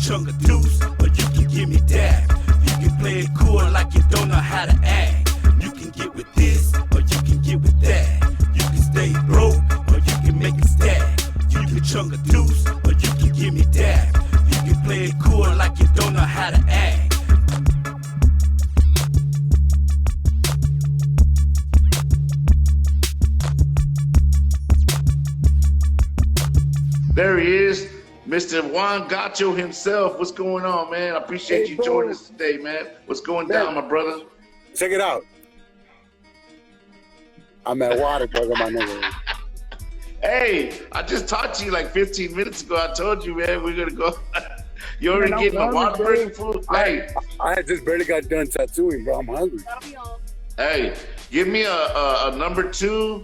chunk a deuce, or you can give me that. You can play it cool like you don't know how to act. You can get with this, or you can get with that. You can stay broke, or you can make it stack. You can chunk a deuce, or you can give me that. You can play it cool like you don't know how to act. There he is, Mr. Juan Gotti himself. What's going on, man? I appreciate you joining us today, man. What's going down, my brother? Check it out. I'm at water, brother, my nigga. Hey, I just talked to you like 15 minutes ago. I told you, man, we're gonna go. You already getting the water breaking food? Hey, I had just barely got done tattooing, bro. I'm hungry. Hey, give me a number 2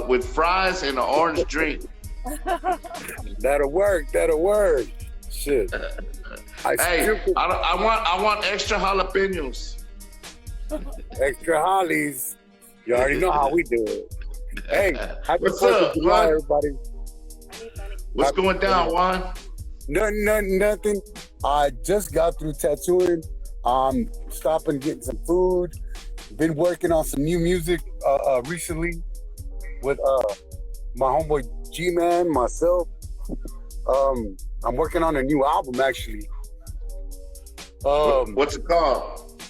with fries and an orange drink. That'll work. That'll work. Shit. I want extra jalapenos. Extra hollies. You already know how we do it. Hey, happy What's 4th up, of July, Juan? everybody. What's going down, Juan? Nothing. I just got through tattooing. Stopping, getting some food. Been working on some new music recently with my homeboy G-Man, myself. I'm working on a new album, actually. What's it called?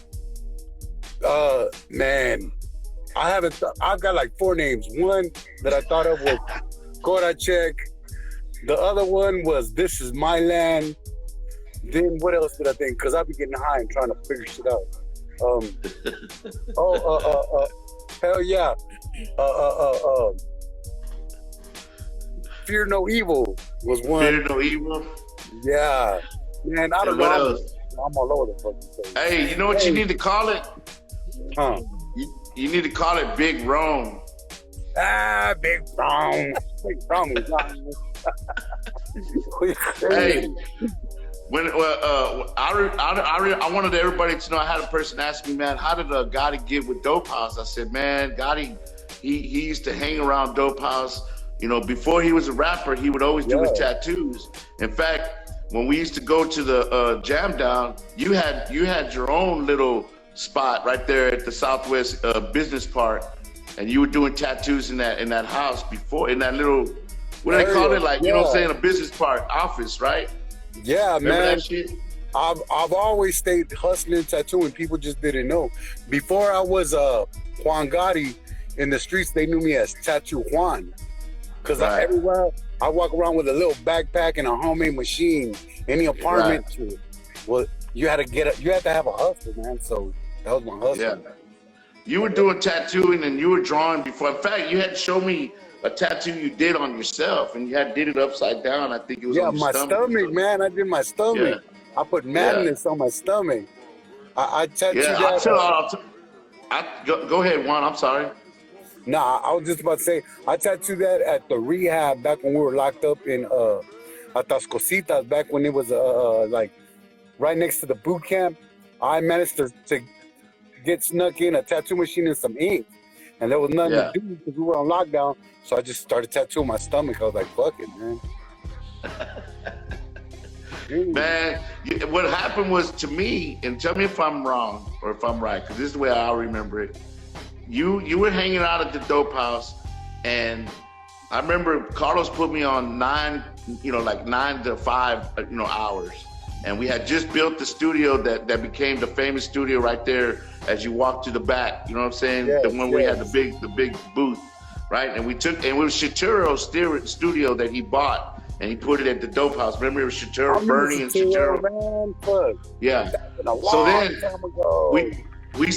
Man, I've got like 4 names. One that I thought of was Korachek. The other one was This Is My Land. Then what else did I think? Because I've been getting high and trying to figure shit out. Hell yeah. Fear No Evil was one. Fear No Evil? Yeah. Man, I don't know. I'm all over the fucking place. Hey, you know what you need to call it? Huh. You need to call it Big Rome. Big Rome. Big Rome. Hey, when I wanted everybody to know. I had a person ask me, man, how did Gotti get with Dope House? I said, man, Gotti, he used to hang around Dope House. You know, before he was a rapper, he would always do his tattoos. In fact, when we used to go to the Jam Down, you had your own little spot right there at the Southwest Business Park, and you were doing tattoos in that house before, in that little, what do they call it? Like, you know what I'm saying, a business park office, right? Yeah, Remember man. that shit? I've always stayed hustling, tattooing. People just didn't know. Before I was Juan Gotti, in the streets, they knew me as Tattoo Juan. Because everywhere I walk around with a little backpack and a homemade machine. Any apartment, well, you had to have a hustle, man. So that was my hustle. Yeah. You were doing tattooing and you were drawing before. In fact, you had showed me a tattoo you did on yourself, and you did it upside down. I think it was on your my stomach, man. I did my stomach. I put madness on my stomach. I tattooed that. Go ahead, Juan. I'm sorry. Nah, I was just about to say, I tattooed that at the rehab back when we were locked up in Atascositas, back when it was like right next to the boot camp. I managed to get snuck in a tattoo machine and some ink, and there was nothing to do because we were on lockdown. So I just started tattooing my stomach. I was like, fuck it, man. Man, what happened was, to me, and tell me if I'm wrong or if I'm right, because this is the way I remember it. You were hanging out at the Dope House, and I remember Carlos put me on 9 to 5, hours. And we had just built the studio that became the famous studio right there as you walk to the back. You know what I'm saying? Yes, the one where we had the big booth, right? And it was Shaturo's studio that he bought, and he put it at the Dope House. Remember, it was Shaturo, Bernie, and Shaturo. Man, fuck. Yeah. So then we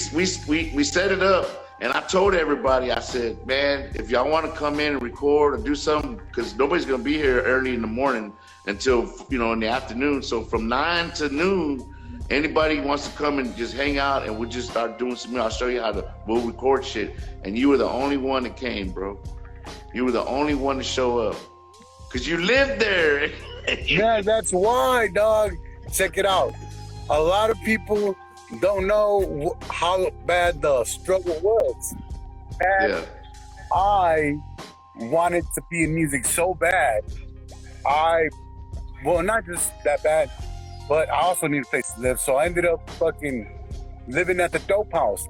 set it up. And I told everybody, I said, man, if y'all want to come in and record or do something, because nobody's going to be here early in the morning until, in the afternoon. So from 9 to noon, anybody wants to come and just hang out, and we'll just start doing something. I'll show you we'll record shit. And you were the only one that came, bro. You were the only one to show up. Because you lived there. Yeah, that's why, dog. Check it out. A lot of people don't know how bad the struggle was. And I wanted to be in music so bad. Well, not just that bad. but I also need a place to live. So I ended up fucking living at the dope house.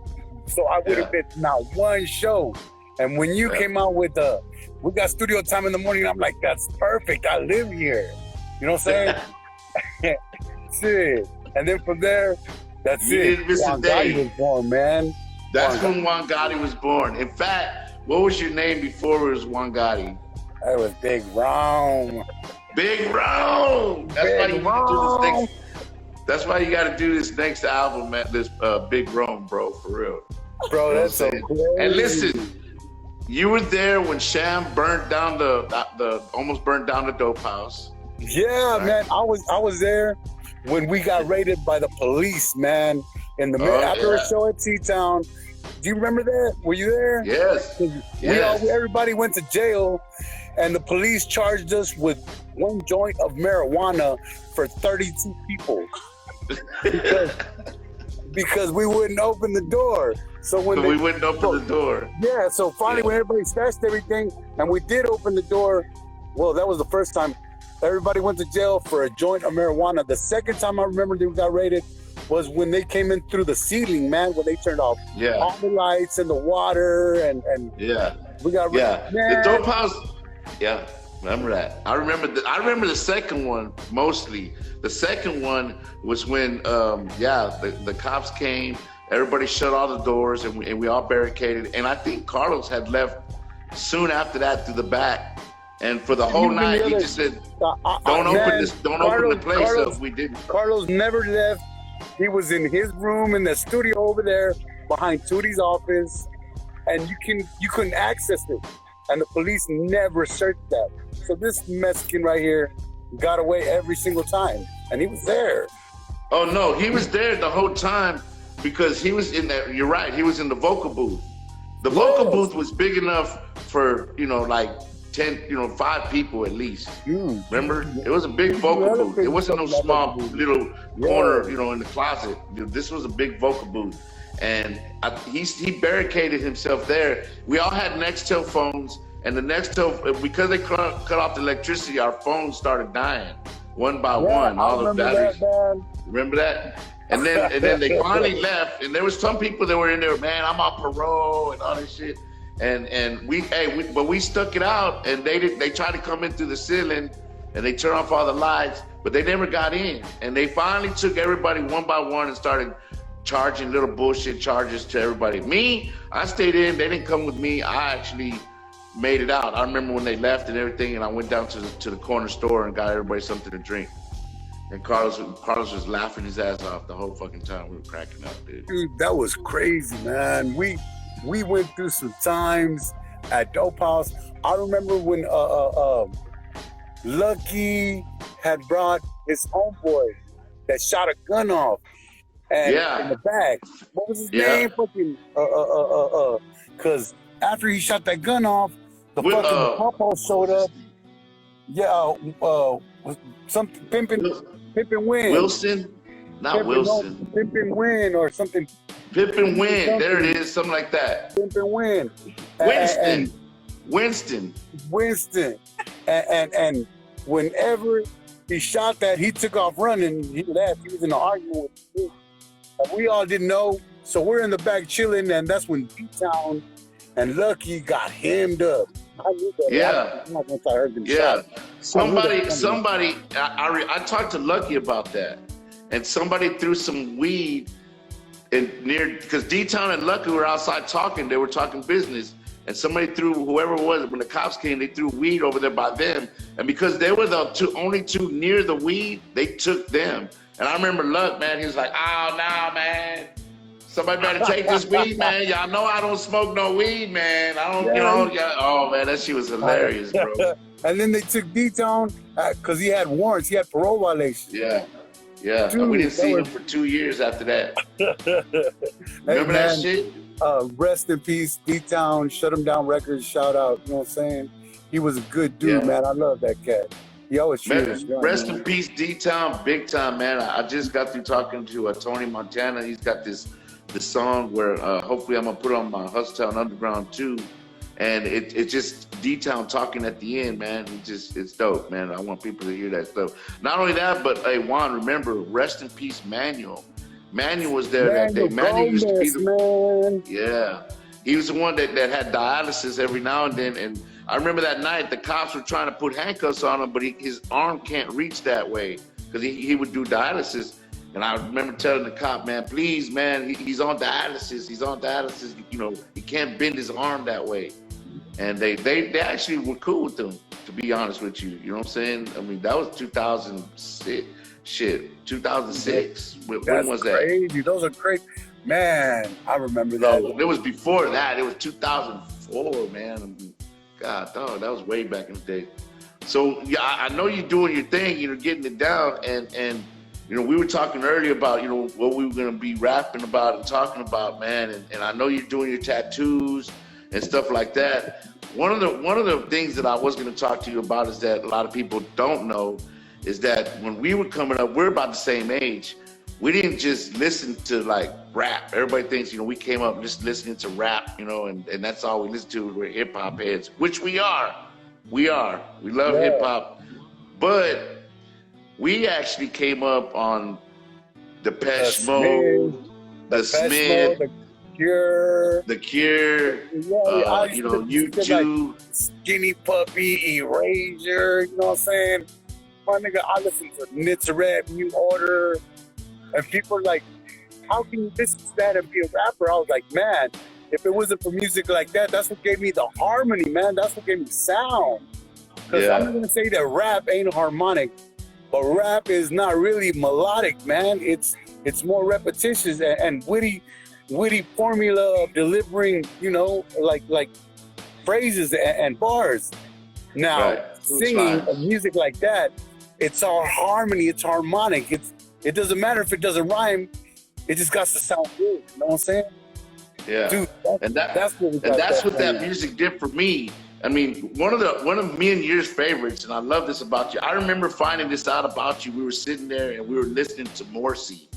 So I would have been not one show. And when you came out with we got studio time in the morning, I'm like, that's perfect. I live here. You know what I'm saying? Shit. And then from there, that's You it. didn't miss a Juan day. Gotti was born, man. That's when Juan Gotti was born. In fact, what was your name before it was Juan Gotti? That was Big Rome. Big Rome. That's why you got to do this next album, man. This Big Rome, bro, for real. Bro, that's so cool. And listen, you were there when Sham burned down almost burned down the dope house. Yeah, right? Man, I was there when we got raided by the police, man. In the after a show at T-Town. Do you remember that? Were you there? Yes. Everybody went to jail, and the police charged us with one joint of marijuana for 32 people because we wouldn't open the door. So we wouldn't open the door. Yeah. So finally, when everybody stashed everything, and we did open the door, well, that was the first time. Everybody went to jail for a joint of marijuana. The second time I remember they got raided was when they came in through the ceiling, man, when they turned off all the lights and the water and we got the dope house. Yeah, remember that. I remember the second one mostly. The second one was when the cops came, everybody shut all the doors and we all barricaded, and I think Carlos had left soon after that through the back. And for the whole night, he just said, "Don't open the place up." We didn't. Carlos never left. He was in his room in the studio over there behind Tootie's office, and you couldn't access it. And the police never searched that. So this Mexican right here got away every single time, and he was there. Oh no, he was there the whole time because he was in there. You're right. He was in the vocal booth. The vocal booth was big enough for like 5 people at least. Remember? It was a big vocal booth. It wasn't no small little corner, in the closet. This was a big vocal booth. And he barricaded himself there. We all had Nextel phones, and the Nextel, because they cut off the electricity, our phones started dying one by one. All the batteries. Remember that? And then they finally left, and there was some people that were in there, man, I'm on parole and all this shit. And we stuck it out, and they tried to come in through the ceiling, and they turned off all the lights, but they never got in. And they finally took everybody one by one and started charging little bullshit charges to everybody. Me, I stayed in. They didn't come with me. I actually made it out. I remember when they left and everything, and I went down to the corner store and got everybody something to drink. And Carlos was laughing his ass off the whole fucking time. We were cracking up, dude. Dude, that was crazy, man. We went through some times at Dope House. I remember when Lucky had brought his homeboy that shot a gun off and in the back. What was his name? Fucking because after he shot that gun off, the fucking Popo showed up. Something Pimpin' Win. Wilson? Not Wilson. Pimpin' Win or something. Pimpin' Win. There it is. Something like that. Pimpin' Win. Winston. And whenever he shot that, he took off running. He left. He was in an argument with me. And we all didn't know. So we're in the back chilling, and that's when D-Town and Lucky got hemmed up. I knew that. Yeah. Once I heard them shot. Somebody, I talked to Lucky about that, and somebody threw some weed because D-Town and Lucky were outside talking. They were talking business, and somebody threw, whoever it was, when the cops came, they threw weed over there by them, and because they were the only two near the weed, they took them. And I remember Luck, man, he was like, "Oh, nah, man. Somebody better take this weed, man. Y'all know I don't smoke no weed, man. I don't, oh, man, that shit was hilarious, bro." And then they took D-Town because he had warrants. He had parole violations. Yeah. Dude, and we didn't see him for 2 years after that. Remember that shit? Rest in peace, D-Town, Shut Him Down Records, shout out. You know what I'm saying? He was a good dude, man. I love that cat. He always cheers. Rest in peace, D-Town, big time, man. I just got through talking to Tony Montana. He's got this song where hopefully I'm gonna put on my Husttown Underground too. And it's just D-Town talking at the end, man. It's dope, man. I want people to hear that stuff. Not only that, but hey, Juan, remember, rest in peace, Manuel. Manuel was there that day. Manuel used to be the yeah. He was the one that had dialysis every now and then. And I remember that night the cops were trying to put handcuffs on him, but his arm can't reach that way because he would do dialysis. And I remember telling the cop, man, please, man, he's on dialysis. He's on dialysis. You know, he can't bend his arm that way. And they actually were cool with him, to be honest with you. You know what I'm saying? I mean, that was 2006. Shit, 2006. When was that? Crazy. Those are crazy. Man, I remember that. No, it was before that. It was 2004, man. I mean, God, dog, that was way back in the day. So, yeah, I know you're doing your thing, you know, getting it down. And you know, we were talking earlier about, you know, what we were going to be rapping about and talking about, man. And I know you're doing your tattoos and stuff like that. One of the things that I was going to talk to you about is that a lot of people don't know is that when we were coming up, we're about the same age. We didn't just listen to like rap. Everybody thinks, you know, we came up just listening to rap, you know, and that's all we listen to. We're hip hop heads, which we are. We love hip hop, but we actually came up on Depeche Mode, the Smith, The Cure, you know, U2, like Skinny Puppy, Erasure. You know what I'm saying? My nigga, I listen to Nitzareb, New Order, and people are like, "How can you listen to that and be a rapper?" I was like, "Man, if it wasn't for music like that, that's what gave me the harmony, man. That's what gave me sound." Because I'm not gonna say that rap ain't harmonic, but rap is not really melodic, man. It's more repetitious and witty formula of delivering, you know, like phrases and bars. Now, singing music like that, it's all harmony, it's harmonic. It doesn't matter if it doesn't rhyme, it just got to sound good. You know what I'm saying? Yeah. Dude, that's what that music did for me. I mean, one of me and yours favorites, and I love this about you. I remember finding this out about you. We were sitting there and we were listening to Morrissey,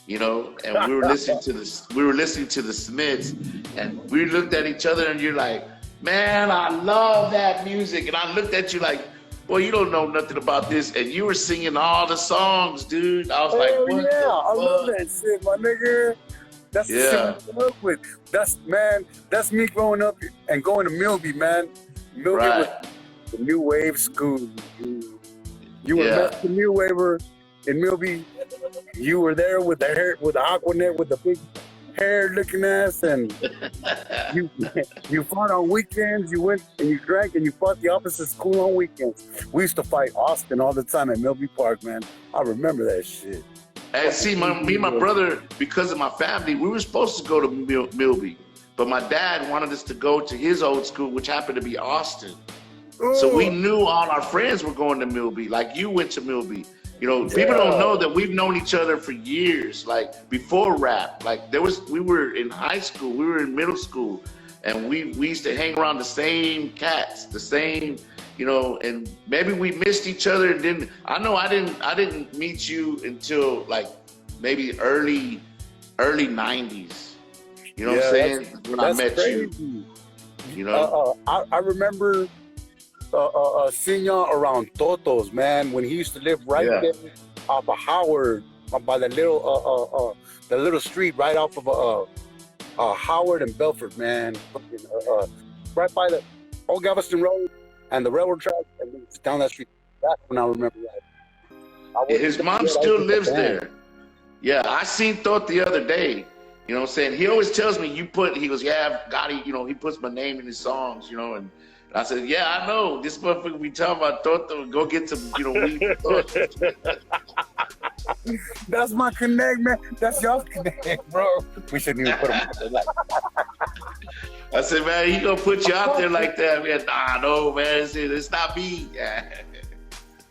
you know, and we were listening to the Smiths, and we looked at each other and you're like, "Man, I love that music." And I looked at you like, "Boy, you don't know nothing about this." And you were singing all the songs, dude. I was like, "What the fuck?" I love that shit, my nigga. That's the shit I grew up with. That's me growing up and going to Milby, man. Milby was the new wave school. You were met the new waver in Milby. You were there with the hair, with the Aquanet, with the big hair looking ass, and you fought on weekends. You went and you drank and you fought the opposite school on weekends. We used to fight Austin all the time at Milby Park, man. I remember that shit. And see, me and my brother, because of my family, we were supposed to go to Milby, but my dad wanted us to go to his old school, which happened to be Austin. Ooh. So we knew all our friends were going to Milby, like you went to Milby. You know, people don't know that we've known each other for years, like before rap. Like we were in high school, we were in middle school, and we used to hang around the same cats, the same, you know, and maybe we missed each other. And then I know I didn't meet you until like maybe early 90s. You know what I'm saying? When I met crazy. You know, I remember seeing y'all around Toto's, man, when he used to live right there off of Howard, by the little street right off of Howard and Belford, man. Right by the old Galveston Road and the railroad track, and it's down that street. That's when I remember that. His mom still lives there. Yeah, I seen Thought the other day. You know what I'm saying? He always tells me, he goes, "Yeah, Gotti, you know, he puts my name in his songs, you know," and I said, "Yeah, I know. This motherfucker we talking about Toto, go get some, you know, weed." That's my connect, man. That's y'all's connect, bro. We shouldn't even put him like I said, "Man, he gonna put you out there like that, man." "Nah, no, man. It's not me."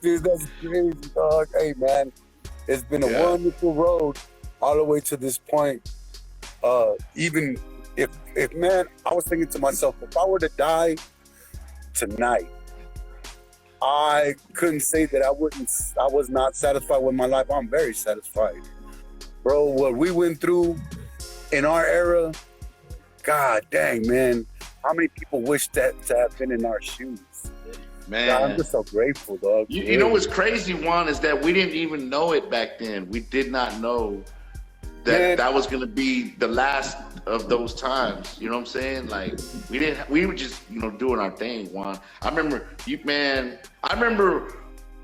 Dude, that's crazy, dog. Hey, man, it's been a wonderful road all the way to this point. Even if man, I was thinking to myself, if I were to die tonight, I couldn't say that I was not satisfied with my life. I'm very satisfied. Bro, what we went through in our era, god dang, man. how many people wish to have been in our shoes? Man, God, I'm just so grateful, dog. You know what's crazy, Juan, is that we didn't even know it back then. We did not know that that was going to be the last of those times. You know what I'm saying? Like, we were just, you know, doing our thing, Juan. I remember,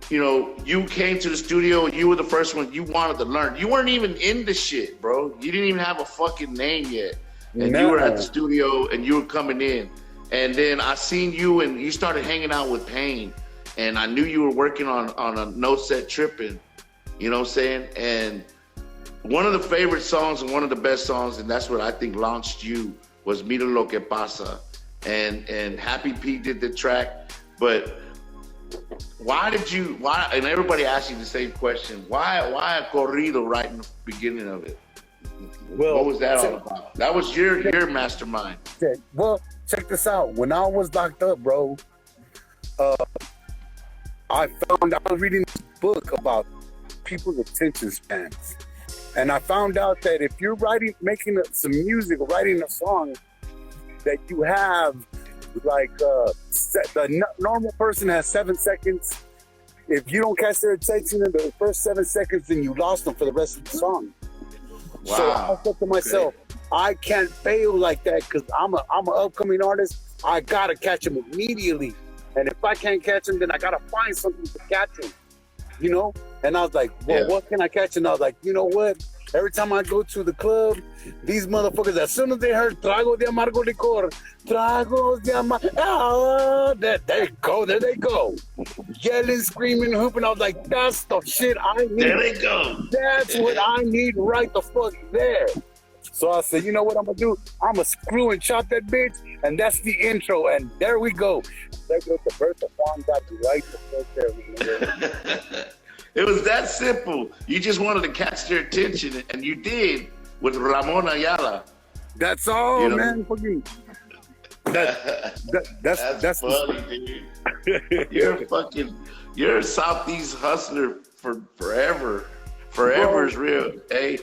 you know, you came to the studio, you were the first one, you wanted to learn. You weren't even in the shit, bro. You didn't even have a fucking name yet. And you were at the studio and you were coming in. And then I seen you and you started hanging out with Pain. And I knew you were working on a No Set Trippin', you know what I'm saying? And one of the favorite songs and one of the best songs, and that's what I think launched you, was Mira Lo Que Pasa. And Happy P did the track. But why, and everybody asked you the same question, why a corrido right in the beginning of it? Well, what was that all about? That was your mastermind. Well, check this out. When I was locked up, bro, I was reading this book about people's attention spans. And I found out that if you're making some music or writing a song, that you have, like, the normal person has 7 seconds. If you don't catch their attention in the first 7 seconds, then you lost them for the rest of the song. Wow. So I thought to myself, I can't fail like that because I'm an upcoming artist. I gotta catch him immediately, and if I can't catch him, then I gotta find something to catch him. You know? And I was like, well, what can I catch? And I was like, you know what? Every time I go to the club, these motherfuckers, as soon as they heard Trago de Amargo Licor, Trago de Amargo, there they go. Yelling, screaming, hooping. I was like, that's the shit I need. There they go. That's what I need right the fuck there. So I said, you know what I'm going to do? I'm going to screw and chop that bitch, and that's the intro, and there we go. There goes the birth of Juan Gotti right the fuck there. It was that simple. You just wanted to catch their attention, and you did with Ramon Ayala. That's all, you know? Man. Fucking. That's funny, dude. You're a Southeast hustler for forever. Forever is real. Hey,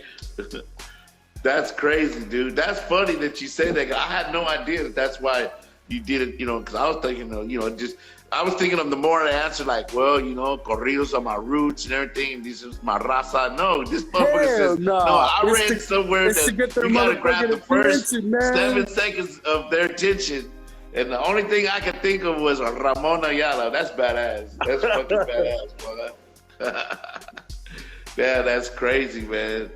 that's crazy, dude. That's funny that you say that. I had no idea that's why you did it, you know, because I was thinking, you know, I was thinking of the more I answered, like, well, you know, corridos are my roots and everything. This is my raza. No, this motherfucker says, no, I read somewhere that you got to grab the first 7 seconds of their attention. And the only thing I could think of was Ramon Ayala. That's badass. That's fucking badass, boy. Man, that's crazy, man.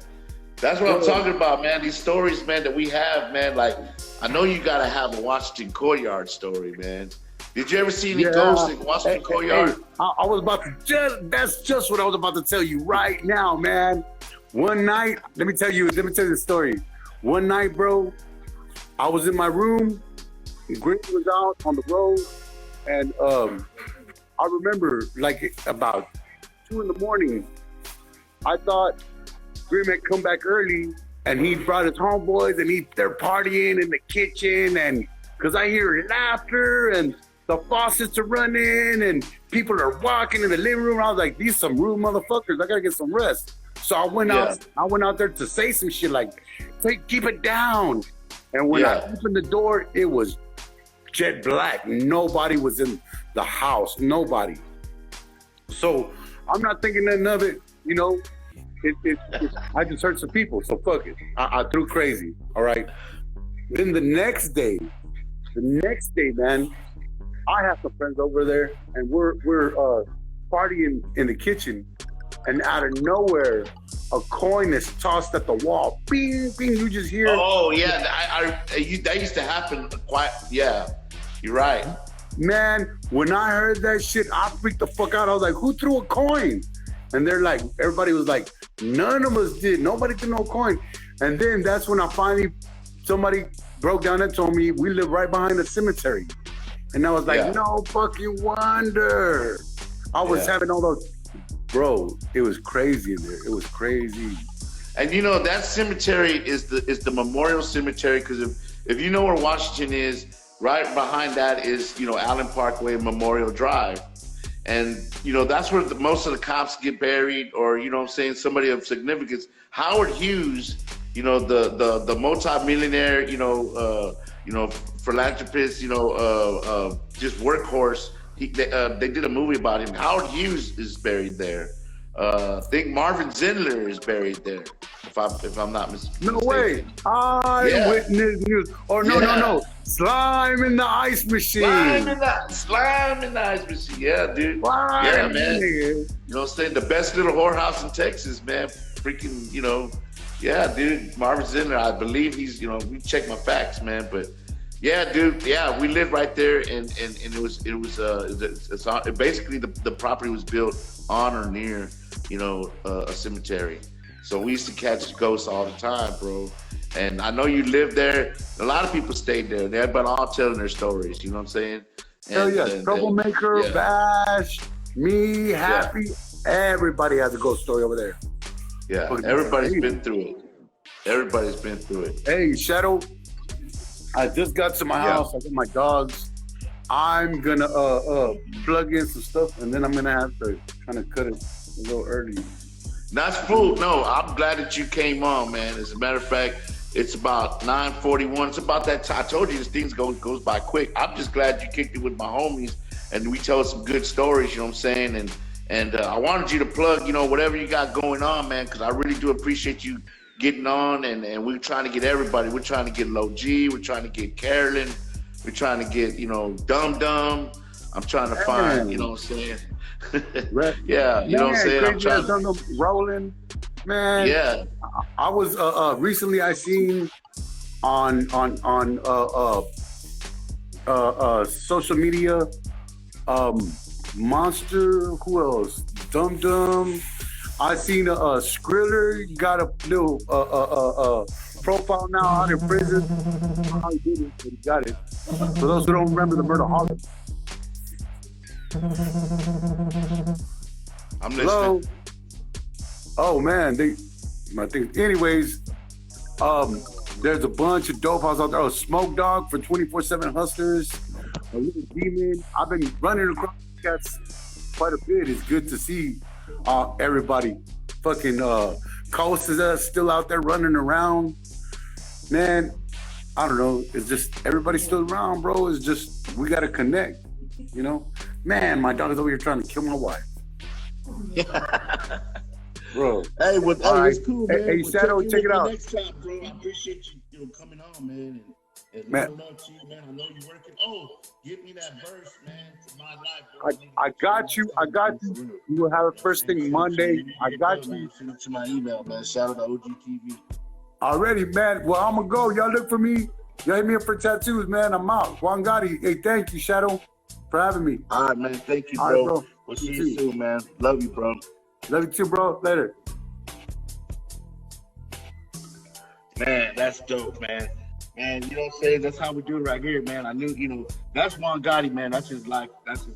That's what I'm talking about, man. These stories, man, that we have, man. Like, I know you got to have a Washington Courtyard story, man. Did you ever see any ghosts in Washington Courtyard? Hey, I was about to, that's just what I was about to tell you right now, man. One night, let me tell you the story. One night, bro, I was in my room, Grimm was out on the road, and I remember, like, about 2 a.m, I thought Grimm had come back early, and he brought his homeboys, and they're partying in the kitchen, and because I hear laughter, and the faucets are running, and people are walking in the living room. I was like, these some rude motherfuckers. I gotta get some rest. So I went out there to say some shit like, hey, keep it down. And when I opened the door, it was jet black. Nobody was in the house. Nobody. So I'm not thinking nothing of it, you know. I just heard some people, so fuck it. I threw crazy, all right? Then the next day, man, I have some friends over there, and we're partying in the kitchen, and out of nowhere, a coin is tossed at the wall. Bing, bing, you just hear it. Oh, yeah, that used to happen quite, you're right. Man, when I heard that shit, I freaked the fuck out. I was like, who threw a coin? And they're like, everybody was like, none of us did. Nobody threw no coin. And then that's when somebody broke down and told me we live right behind the cemetery. And I was like, no fucking wonder. I was having all those, bro, it was crazy in there. It was crazy. And you know, that cemetery is the memorial cemetery, because if you know where Washington is, right behind that is, you know, Allen Parkway Memorial Drive. And, you know, that's where most of the cops get buried, or, you know what I'm saying, somebody of significance. Howard Hughes, you know, the multi-millionaire, you know, philanthropist, just workhorse. They did a movie about him. Howard Hughes is buried there. I think Marvin Zindler is buried there, if I'm not mistaken. No way. Eyewitness news. Oh, no. Slime in the ice machine. Slime in the ice machine. Yeah, dude. Slime, man. You know what I'm saying? The best little whorehouse in Texas, man. Freaking, yeah, dude. Marvin Zindler, I believe he's, we check my facts, man. But yeah, dude. Yeah, we lived right there, and it was basically the property was built on or near, a cemetery. So we used to catch ghosts all the time, bro. And I know you lived there. A lot of people stayed there. They're all telling their stories. You know what I'm saying? Hell yeah. Troublemaker, Bash, me, Happy. Everybody has a ghost story over there. Yeah, everybody's been through it. Hey, Shadow, I just got to my house. I got my dogs. I'm gonna plug in some stuff, and then I'm gonna have to kind of cut it a little early. That's cool. No, I'm glad that you came on, man. As a matter of fact, it's about 9:41. It's about that time. I told you this thing goes by quick. I'm just glad you kicked it with my homies, and we tell some good stories. You know what I'm saying? And I wanted you to plug, whatever you got going on, man, because I really do appreciate you getting on. And we're trying to get everybody. We're trying to get Low G. We're trying to get Carolyn. We're trying to get, Dum Dum. I'm trying to find, you know what I'm saying? Yeah, you know what I'm saying? I'm trying to rolling. Man, yeah. I was recently I seen on social media Monster, who else? Dum Dum. I seen Skriller got a little profile now out in prison. I don't know how he did it, but he got it. For those who don't remember the Murderholic. I'm listening. Hello? Oh man, I think. Anyways, there's a bunch of dope houses out there. Oh, Smoke Dog for 24/7 Hustlers. A Little Demon. I've been running across cats quite a bit. It's good to see everybody. Fucking Coast is still out there running around. Man, I don't know. It's just everybody's still around, bro. It's just we gotta connect. Man, my dog is over here trying to kill my wife. Bro. Hey, it's cool, man. Hey, Shadow, check it out. Next time, bro. I appreciate you coming on, man. And man, love to you, man. I know you're working. Oh, give me that verse, man, to my life, bro. I got you. You will have it first thing Monday. I got you. Send it to my email, man. Shout out to OGTV. Already, man. Well, I'm going to go. Y'all look for me. Y'all hit me up for tattoos, man. I'm out. Juan Gotti. Hey, thank you, Shadow, for having me. All right, man. Thank you, bro. All right, bro. We'll see you soon, man. Love you, bro. Love you too, bro. Later. Man, that's dope, man. Man, you know what I'm saying? That's how we do it right here, man. I knew, that's Juan Gotti, man. That's his lifestyle,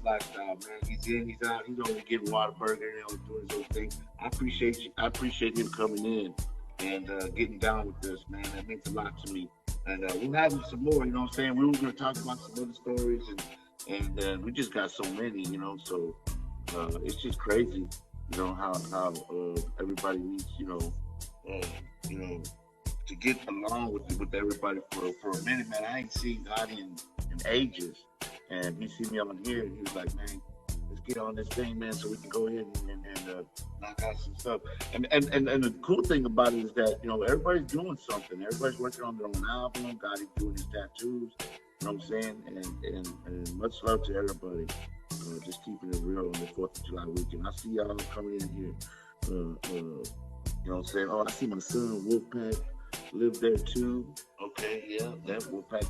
man. He's in, he's out. He's only getting Whataburger and doing his own thing. I appreciate him coming in and getting down with us, man. That means a lot to me. And we'll have some more, you know what I'm saying? We were going to talk about some other stories, and we just got so many, so it's just crazy, how everybody needs, to get along with everybody for a minute, man. I ain't seen Gotti in ages, and he see me on here, and he was like, man, let's get on this thing, man, so we can go ahead and knock out some stuff. And the cool thing about it is that, everybody's doing something. Everybody's working on their own album. Gotti's doing his tattoos, you know what I'm saying? And much love to everybody. Just keeping it real on the 4th of July weekend. I see y'all coming in here. You know what I'm saying? Oh, I see my son, Wolfpack, live there too. Okay, yeah, that Wolfpack.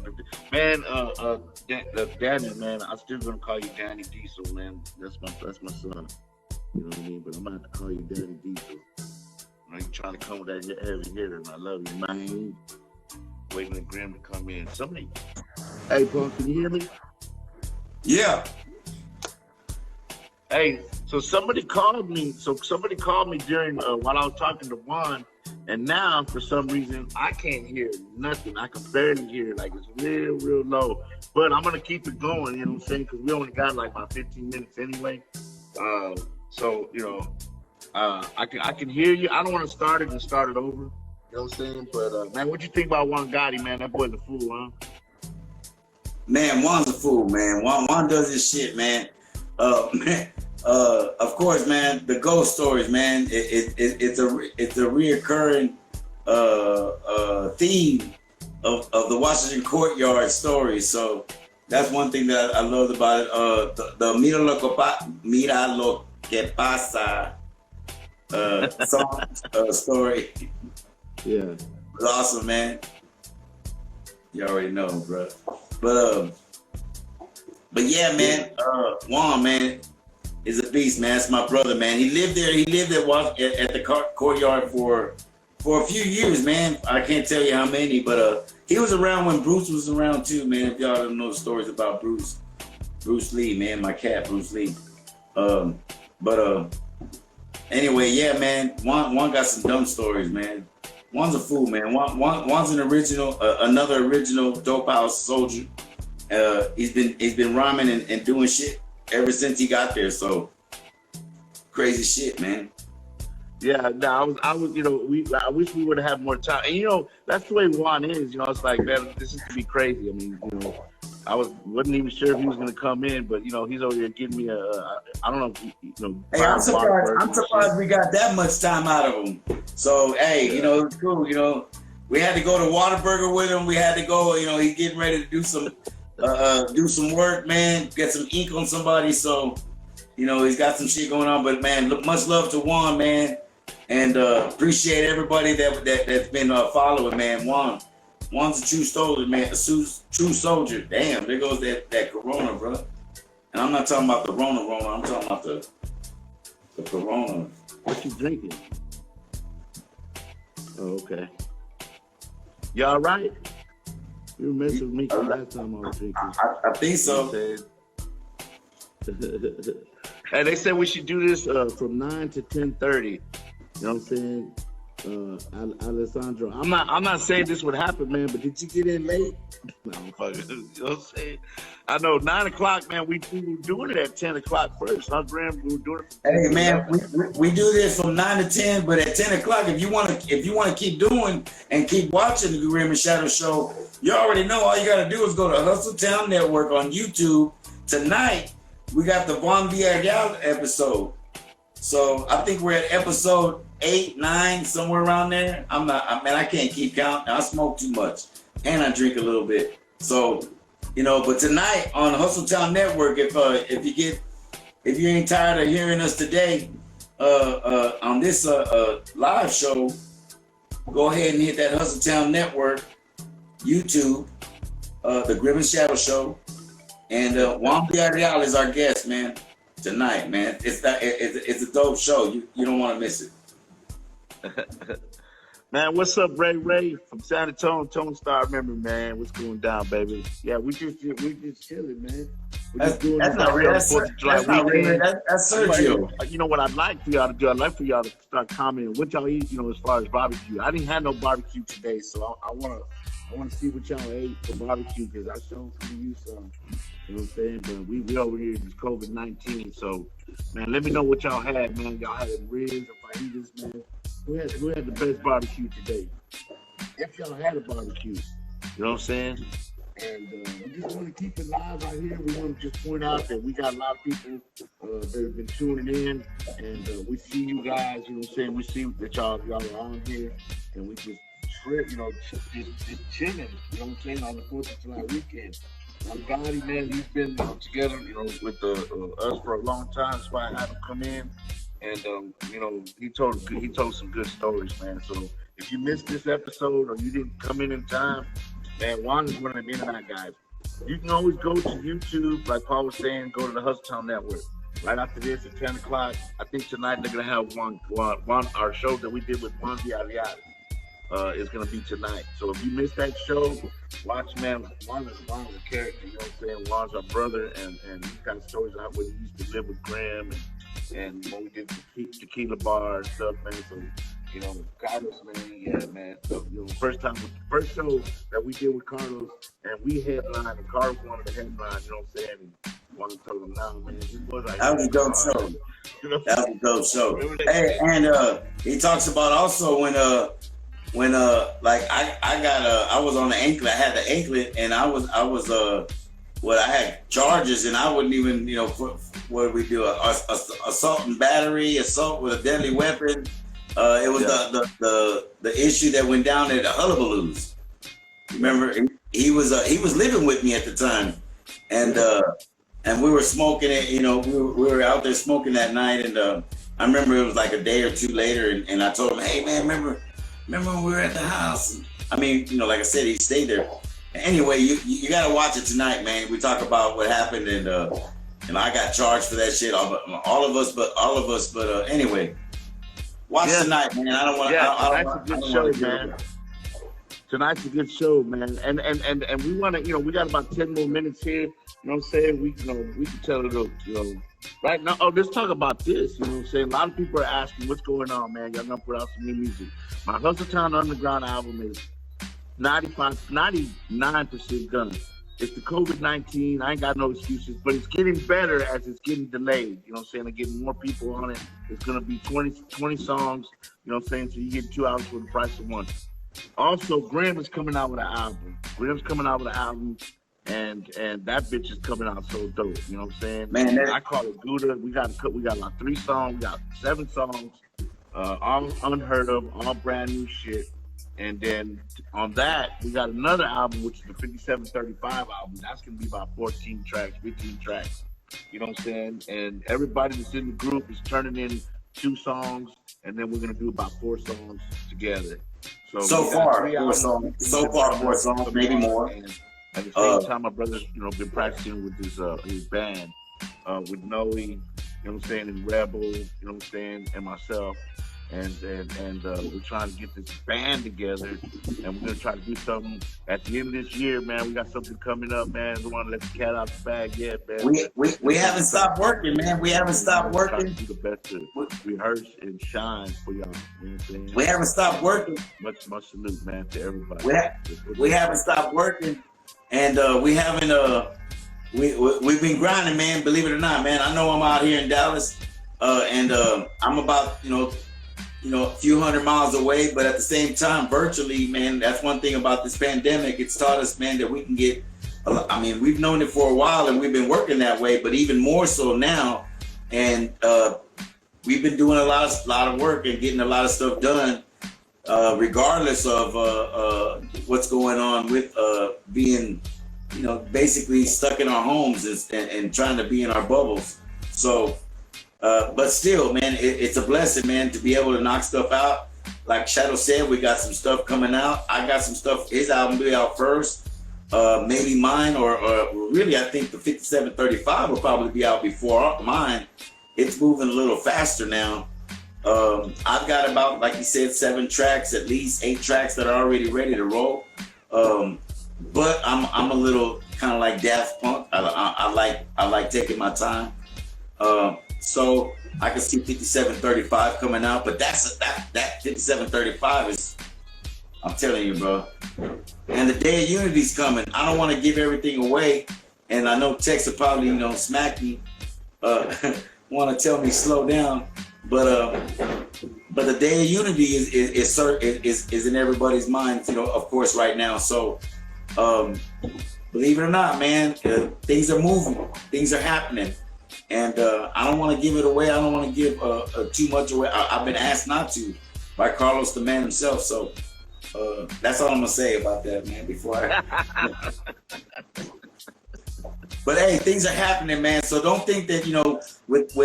Man, Danny, man, I'm still gonna call you Danny Diesel, man. That's my son. You know what I mean? But I'm gonna have to call you Danny Diesel. I ain't trying to come with that heavy hitter, and I love you, man. Waiting for Grimm to come in. Hey, bro, can you hear me? Yeah. Hey, so somebody called me during while I was talking to Juan, and now for some reason I can't hear nothing. I can barely hear, like it's real low. But I'm gonna keep it going, you know what I'm saying? Because we only got like about 15 minutes anyway. So I can hear you. I don't want to start it over. You know what I'm saying? But man, what you think about Juan Gotti, man? That boy's a fool, huh? Man, Juan's a fool, man. Juan does this shit, man. Of course, man, the ghost stories, man. It's a reoccurring theme of the Washington Courtyard stories. So that's one thing that I loved about it. The Mira lo que pasa song story. Yeah, It was awesome, man. You already know, bro. But yeah, man. Juan, man, is a beast, man. It's my brother, man. He lived there. He lived at the Courtyard for a few years, man. I can't tell you how many, but he was around when Bruce was around too, man. If y'all don't know the stories about Bruce Lee, man, my cat, Bruce Lee. Anyway, yeah, man. Juan got some dumb stories, man. Juan's a fool, man. Juan's an original, another original dope house soldier. He's been rhyming and doing shit ever since he got there. So crazy shit, man. yeah. No, I was, I wish we would have had more time. And that's the way Juan is. It's like, man, this is to be crazy. I mean, I wasn't even sure if he was gonna come in, but he's over here giving me I don't know. Hey, I'm surprised we got that much time out of him. So hey, it's cool. We had to go to Whataburger with him. We had to go. He's getting ready to do some work, man. Get some ink on somebody. So he's got some shit going on. But man, much love to Juan, man, and appreciate everybody that's been following, man. Juan's a true soldier, man. A true soldier. Damn, there goes that Corona, bro. And I'm not talking about the Rona. I'm talking about the Corona. What you drinking? Oh, okay. You all right? You were messing with me last time I was drinking. I think so. Hey, they said we should do this from 9 to 10:30. You know what I'm saying? Alessandro, I'm not saying this would happen, man, but did you get in late? No, fucking, you know what I'm saying? I know 9 o'clock, man. We were doing it at 10 o'clock first, huh, Grimm? We were doing it. Hey, man, we do this from 9 to 10, but at 10 o'clock, if you want to keep doing and keep watching the Grimm and Shadow Show, you already know. All you got to do is go to Hustle Town Network on YouTube. Tonight, we got the Juan Villarreal episode. So I think we're at episode 8, 9, somewhere around there. I can't keep count. I smoke too much and I drink a little bit. So, but tonight on Hustle Town Network, if you ain't tired of hearing us today on this live show, go ahead and hit that Hustle Town Network, YouTube, the Grimm and Shadow Show, and Juan Villarreal is our guest, man. Tonight, man. It's a dope show. You don't want to miss it. Man, what's up, Ray from San Antonio, Tone Star Member, man? What's going down, baby? Yeah, we just chilling, man. That's not real. That's Sergio. You know what I'd like for y'all to do? I'd like for y'all to start commenting what y'all eat, as far as barbecue. I didn't have no barbecue today, so I want to see what y'all ate for barbecue because I showed you some. You know what I'm saying? But we over here is COVID-19, so man, let me know what y'all had, man. Y'all had ribs or fajitas, man. Who had the best barbecue today? If y'all had a barbecue, you know what I'm saying? And we just want to keep it live right here. We want to just point out that we got a lot of people that have been tuning in, and we see you guys. You know what I'm saying? We see that y'all are on here, and we just trip, just chilling. You know what I'm saying? On the 4th of July weekend. Juan Gotti, man, he's been together, with us for a long time. That's why I had him come in, and he told some good stories, man. So if you missed this episode or you didn't come in time, man, Juan is one of the internet guys. You can always go to YouTube, like Paul was saying, go to the Hustle Town Network. Right after this at 10 o'clock, I think tonight they're gonna have Juan our show that we did with Juan Villarreal. Is going to be tonight. So if you missed that show, watch, man. Juan is a character, you know what I'm saying? Juan's our brother, and he's got stories about when he used to live with Grimm, and when we did the tequila bar and stuff, man. So, Carlos, man, yeah, man. So, first show that we did with Carlos, and we headlined, and Carlos wanted to headline, you know what I'm saying? And Juan told him, no, man, he was like, that was a dope show. That was a dope show. Hey, and he talks about also when I was on the anklet, I had the anklet, and I was I had charges, and I wouldn't even, you know, what did we do? Assault and battery, assault with a deadly weapon. It was the issue that went down at the Hullabaloos. Remember, he was living with me at the time, and we were smoking it. You know, we were out there smoking that night, and I remember it was like a day or two later, and I told him, hey man, remember when we were at the house? I mean, you know, like I said, he stayed there. Anyway, you gotta watch it tonight, man. We talk about what happened, and I got charged for that shit. All of us, but anyway, watch tonight, man. I don't want to. Yeah, tonight's a good show, man. Tonight's a good show, man. And we want to, you know, we got about 10 more minutes here. You know what I'm saying? We can tell it, you know, right now. Oh, let's talk about this. You know what I'm saying? A lot of people are asking, what's going on, man? Y'all gonna put out some new music. My Hustle Town Underground album is 99% done. It's the COVID-19. I ain't got no excuses, but it's getting better as it's getting delayed. You know what I'm saying? I'm getting more people on it. It's going to be 20 songs. You know what I'm saying? So you get 2 hours for the price of one. Also, Grimm is coming out with an album. Grimm's coming out with an album, and that bitch is coming out so dope. You know what I'm saying? Man, I call it Gouda. We got like 3 songs. We got 7 songs. All unheard of, all brand new shit. And then on that, we got another album, which is the 5735 album. That's going to be about 14 tracks, 15 tracks. You know what I'm saying? And everybody that's in the group is turning in 2 songs, and then we're going to do about 4 songs together. So far, 4 songs, maybe more. And at the same time, my brother's, you know, been practicing with his band, with Noe, you know what I'm saying, and Rebel, you know what I'm saying, and myself. And we're trying to get this band together, and we're gonna try to do something at the end of this year, man. We got something coming up, man. We want to let the cat out the bag yet, man. We haven't stopped working, man. We haven't stopped working. To do the best to rehearse and shine for y'all. You know what I'm saying? We haven't stopped working. Much salute, man, to everybody. We haven't stopped working, and we haven't. We've been grinding, man. Believe it or not, man. I know I'm out here in Dallas, and I'm about, you know, a few hundred miles away, but at the same time, virtually, man, that's one thing about this pandemic. It's taught us, man, that we can get, I mean, we've known it for a while and we've been working that way, but even more so now. And we've been doing a lot of work and getting a lot of stuff done, regardless of what's going on with being, you know, basically stuck in our homes and trying to be in our bubbles. So, but still, man, it's a blessing, man, to be able to knock stuff out. Like Shadow said, we got some stuff coming out. I got some stuff. His album will be out first. Maybe mine, or really, I think the 5735 will probably be out before mine. It's moving a little faster now. I've got about, like you said, 7 tracks, at least 8 tracks that are already ready to roll. But I'm a little kind of like Daft Punk. I like taking my time. So I can see 5735 coming out, but that 5735 is, I'm telling you, bro. And the Day of Unity's coming. I don't want to give everything away, and I know Tex will probably, you know, smack me, want to tell me slow down, but the Day of Unity is in everybody's mind, you know, of course, right now. So believe it or not, man, things are moving, things are happening. And I don't want to give it away. I don't want to give too much away. I've been asked not to by Carlos, the man himself. So that's all I'm gonna say about that, man. Before I. But hey, things are happening, man. So don't think that, you know, with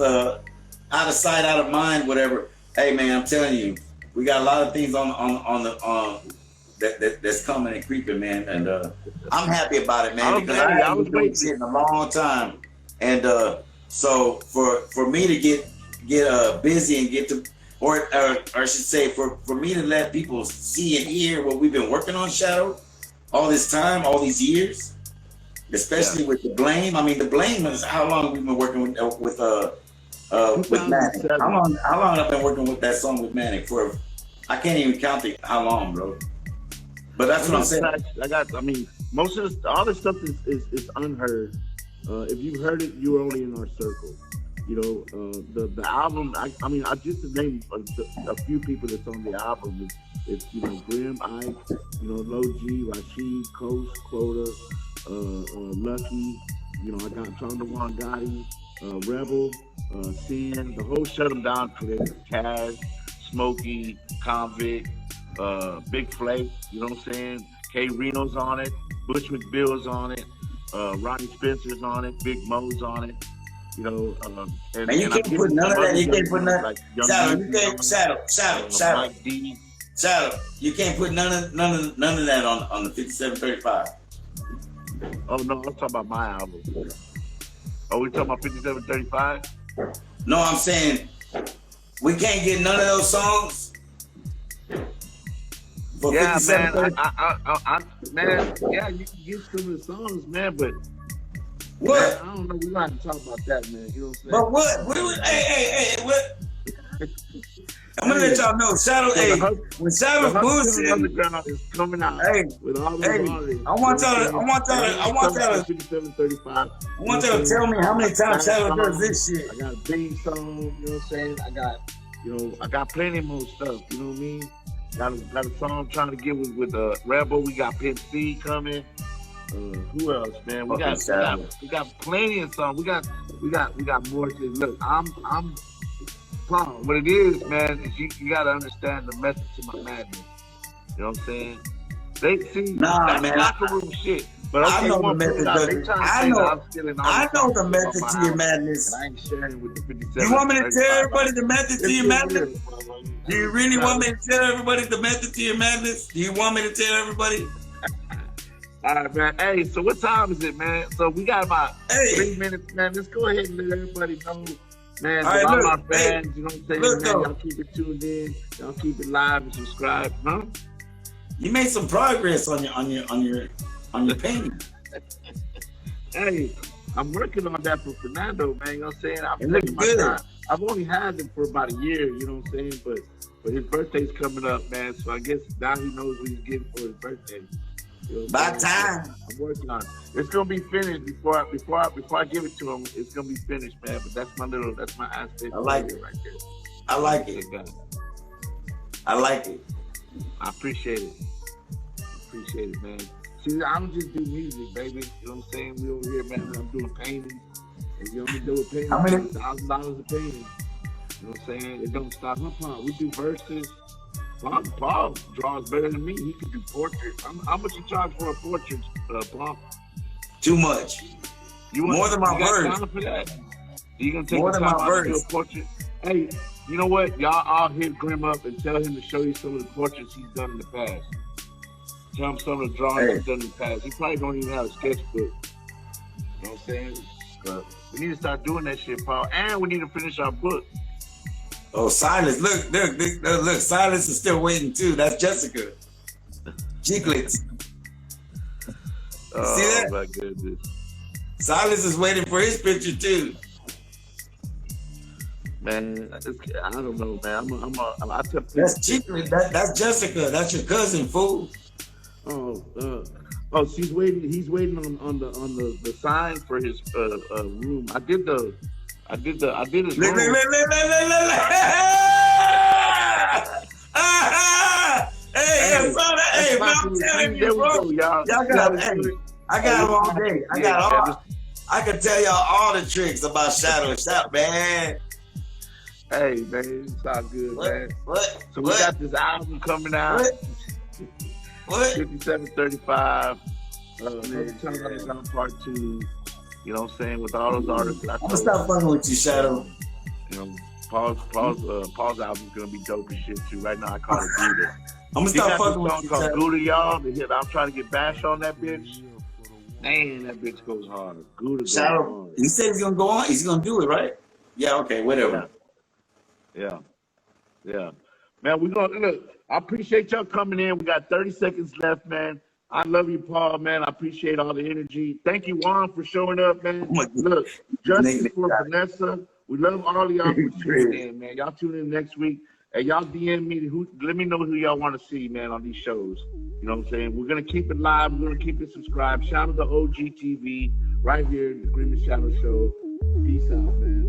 out of sight, out of mind, whatever. Hey, man, I'm telling you, we got a lot of things on that's coming and creeping, man. And I'm happy about it, man, because I was doing shit in a long time. And so for me to get busy and get to, or I should say, for me to let people see and hear what we've been working on, Shadow, all this time, all these years, especially with the blame. I mean, the blame is how long we've been working with Manic. How long I've been working with that song with Manic for? I can't even count how long, bro. But that's what I'm saying. I mean, most of all this stuff is unheard. If you've heard it, you're only in our circle. You know, the album. I mean, I just named a few people that's on the album. It's you know, Grimm, Ike, you know, Low G, Rashid, Coast, Quota, Lucky. You know, I got talking to Juan Gotti, Rebel, Sin, the whole Shut 'Em Down crew. Kaz, Smokey, Convict, Big Flake, you know what I'm saying? K Reno's on it, Bush McBill's on it, Ronnie Spencer's on it, Big Mo's on it. You know, and Man, you can't put none of that. You can't put none. Like Shadow, you can't. Shadow. Mike D. Shadow, you can't put none of that on the 5735. Oh no, I'm talking about my album. Oh, we talking about 5735? No, I'm saying we can't get none of those songs. For Yeah, man. 5735. Man, yeah, you can get some of the songs, man, but What? man, I don't know. We gonna have to talk about that, man. You know what I'm saying? But what? Hey, what? I'm gonna let y'all know. Shadow, hey, when Shadow's bullshit, Underground is coming out. Hey, with all the hey, artists. I want y'all to 5735. I want y'all to tell me how many times Shadow does this shit. I got a big song, you know what I'm saying? I got plenty more stuff, you know what I mean? Got a song I'm trying to get with Rebel. We got Pimp C coming. Who else, man? We got plenty of songs. We got more to look. I'm Paul. What it is, man, is you gotta understand the method to my madness. You know what I'm saying? They see that's man, locker room shit. But I know the method. I know the method to your madness. I ain't sharing with the 57. You want me to tell everybody the method to your madness? Do you really want me to tell everybody the method to your madness? Do you want me to tell everybody? All right, man. Hey, so what time is it, man? So we got about 3 minutes, man. Let's go ahead and let everybody know, man. All right, all look, my fans, you know what I'm saying? Look, Man, y'all keep it tuned in. Y'all keep it live and subscribe, huh? You made some progress on your painting. Hey, I'm working on that for Fernando, man. You know what I'm saying? It looks good. I've only had him for about a year, you know what I'm saying? But his birthday's coming up, man. So I guess now he knows what he's getting for his birthday. You know By time. I'm working on it. It's gonna be finished before I give it to him. It's gonna be finished, man. But that's my aspect. I like it right there. I like it. I like it. I appreciate it. Appreciate it, man. See, I don't just do music, baby. You know what I'm saying? We over here, man. I'm doing painting. If you only do a painting, How many? $1,000 a painting. You know what I'm saying? It don't stop. We do verses. Paul draws better than me. He can do portraits. How much you charge for a portrait, Paul? Too much. More than my verse. For that? You gonna take more the than time my out to do verse. a portrait? Hey, you know what? Y'all all hit Grimm up and tell him to show you some of the portraits he's done in the past. Tell him some of the drawings he's done in the past. He probably don't even have a sketchbook. You know what I'm saying? But we need to start doing that shit, Paul. And we need to finish our book. Oh, Silas, look, Silas is still waiting too. That's Jessica. Chiclets. Oh, see that? My goodness. Silas is waiting for his picture too. Man, I don't know, man. I tell That's Chiclet. That's Jessica. That's your cousin, fool. Oh, she's waiting. He's waiting on the sign for his room. I did his room. Hey, man, I'm telling you, bro. Y'all got I got them all day. I can tell y'all all the tricks about Shadow Shop, man. Hey, man, it's all good, man. What? So we got this album coming out. What? 5735. Man, part 2. You know what I'm saying? With all those artists. I'm gonna stop fucking with you, Shadow. You know, Paul's album's gonna be dope as shit too. Right now, I call it Gouda. I'm gonna stop fucking with you, called Shadow. Gouda, y'all. I'm trying to get Bash on that bitch. Man, that bitch goes hard. Gouda goes Shadow, hard. he said he's gonna go on. He's gonna do it, right? Yeah. Okay. Whatever. Yeah. Man, we're gonna look. I appreciate y'all coming in. We got 30 seconds left, man. I love you, Paul, man. I appreciate all the energy. Thank you, Juan, for showing up, man. Look, justice for Vanessa. We love all of y'all for tuning in, man. Y'all tune in next week. And y'all DM me. Let me know who y'all want to see, man, on these shows. You know what I'm saying? We're going to keep it live. We're going to keep it subscribed. Shout out to OG TV right here in the Grimm and Shadow Show. Peace out, man.